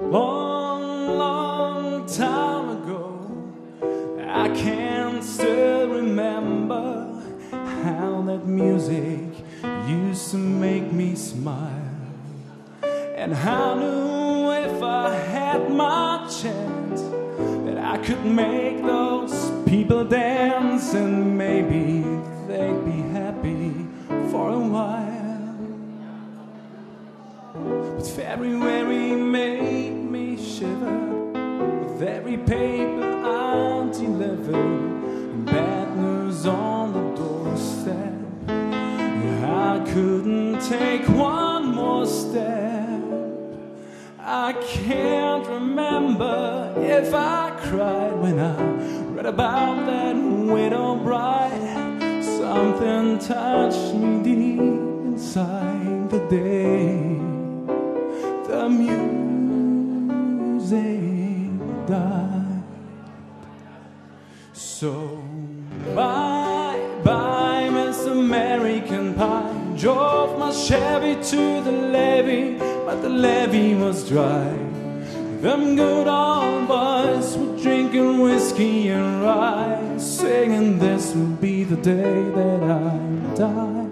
Long, long time ago, I can still remember how that music used to make me smile. And I knew if I had my chance that I could make those people dance, and maybe they'd be happy for a while. But February made me shiver with every paper I delivered, and bad news on the doorstep. I couldn't take one more step. I can't remember if I cried when I read about that widow bride. Something touched me deep inside the day the music died. So bye bye, Miss American Pie. Drove my Chevy to the levee, but the levee was dry. Them good old boys were drinking whiskey and rye, singing, "This will be the day that I die.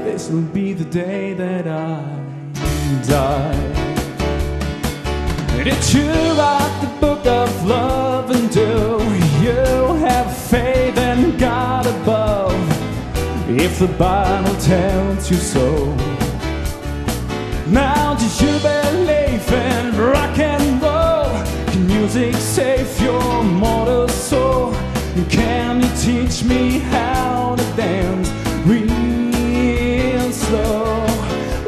This will be the day that I die." Did you write the book of love, and do you have faith in God above? If the Bible tells you so. Now do you believe in rock and roll? Can music save your mortal soul? Can you teach me how to dance real slow?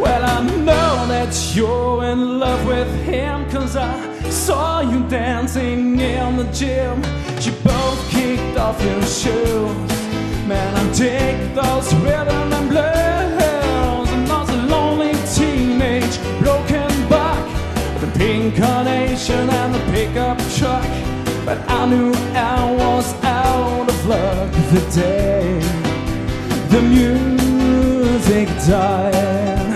Well, I know that you're in love with him, 'cause I saw you dancing in the gym. You both kicked off your shoes. Man, I dig those rhythm and blues, and those lonely teenage broken buck, the pink carnation and the pickup truck. But I knew I was out of luck the day the music died.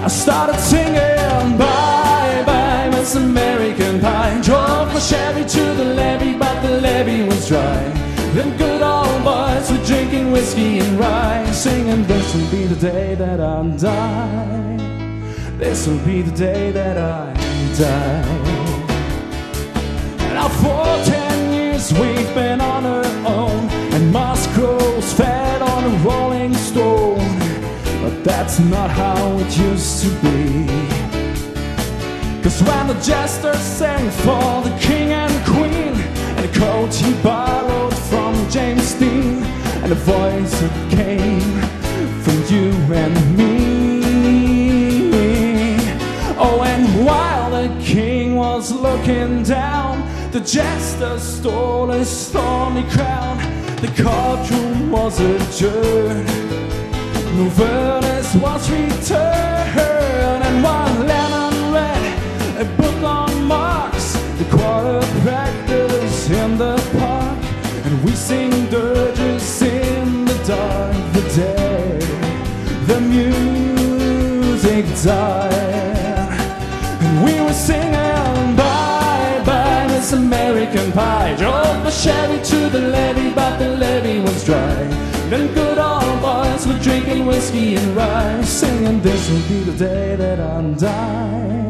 I started singing, "Bye bye, Miss American Pie." Drove my Chevy to the levee, but the levee was dry. Them good old boys were drinking whiskey and rye, singing, "This will be the day that I die. This will be the day that I die." Now for 10 years we've been on our own, and moss grows fed on a rolling stone. But that's not how it used to be. 'Cause when the jester sang for the king and queen, and a coat he borrowed from James Dean, and a voice that came from you and me. Oh, and while the king was looking down, the jester stole his thorny crown. The courtroom was adjourned, no verdict was returned, and while Lennon read a book on Marx, the choir practice in the park, and we sing dirges in the dark the day the music died. And we were singing, "Bye bye, Miss American Pie." Drove my Chevy to the levee, but the levee was dry. Then good old boys were drinking whiskey and rye, singing, "This will be the day that I die.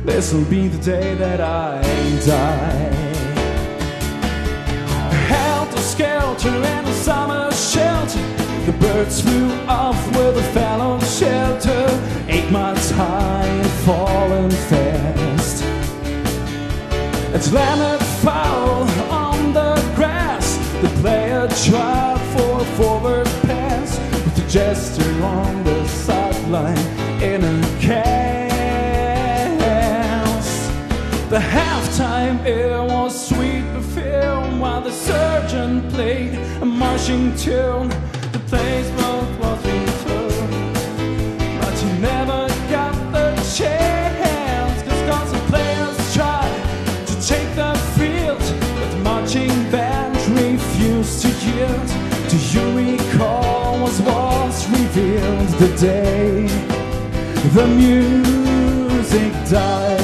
This will be the day that I die." Helter-skelter in a summer shelter, the birds flew off with a fellow shelter. 8 miles high and falling fast. It's landed foul on the grass. The player tried for a forward pass, with the jester on the sideline in a cast. The halftime air was sweet perfume, while the surgeon played a marching tune. The place both was returned, but he never got the chance, 'cause the players tried to take the field, but the marching band refused to yield. Do you recall what was revealed the day the music music died.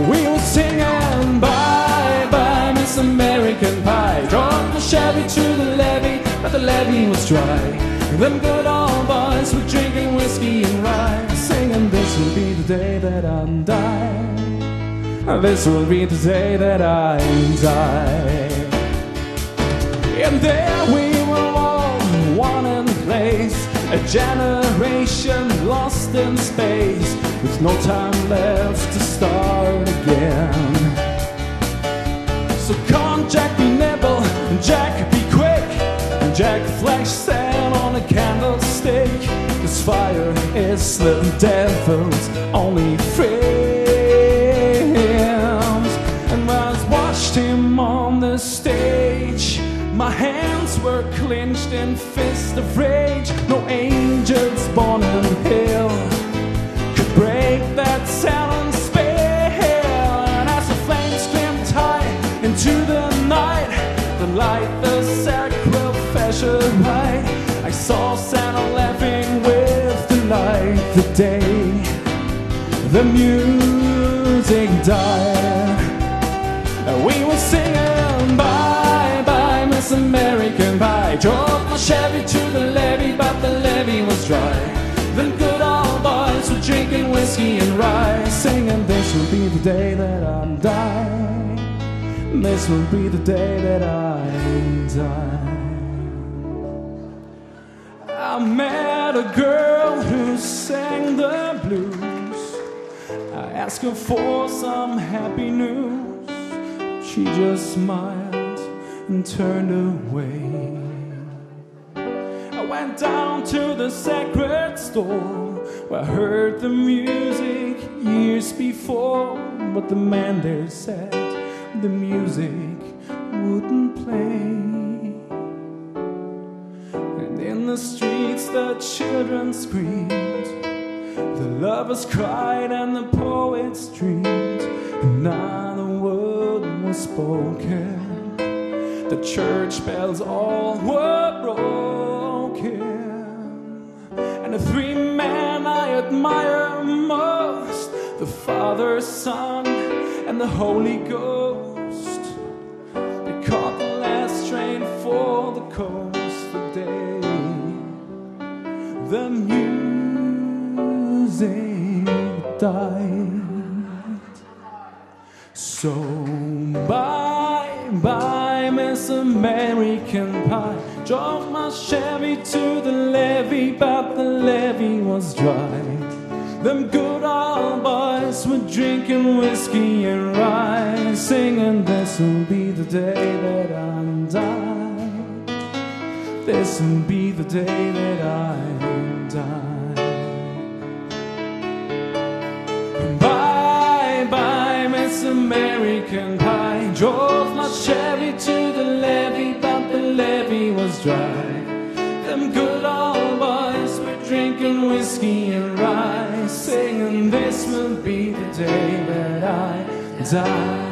We were singing bye bye Miss American Pie. Drove my Chevy to the levee, but the levee was dry. Them good old boys were drinking whiskey and rye, singing this will be the day that I die. This will be the day that I die. And there we were all, one in place, a generation lost in space, with no time left to start again. So come on, Jack, be nimble, and Jack, be quick, and Jack flash sand on a candlestick. This fire is the devil's only friend. And I watched him on the stage, my hands were clenched in fists of rage. No angels born in hell could break that silent spell. And as the flames climbed high into the night, the light, the sacrificial rite, I saw Santa laughing with delight. The day the music died, we were singing bye bye Miss American Pie. Drove my Chevy to the levee, but the levee was dry. Then good old boys were drinking whiskey and rye, singing this will be the day that I die. This will be the day that I die. I met a girl who sang the blues. I asked her for some happy news. She just smiled and turned away. I went down to the sacred store where I heard the music years before, but the man there said the music wouldn't play. And in the streets the children screamed, the lovers cried and the poets dreamed, and not a word was spoken. The church bells all were broken. And the three men I admire most, the Father, Son, and the Holy Ghost, they caught the last train for the coast. The day the music died. So bye bye Miss American Pie. Drove my Chevy to the levee, but the levee was dry. Them good old boys were drinking whiskey and rye, singing this will be the day that I die. This will be the day that I die. Bye bye Miss American Pie. Drove my Chevy to the levee, but the levee was dry. Them good old boys were drinking whiskey and rye, singing this will be the day that I die.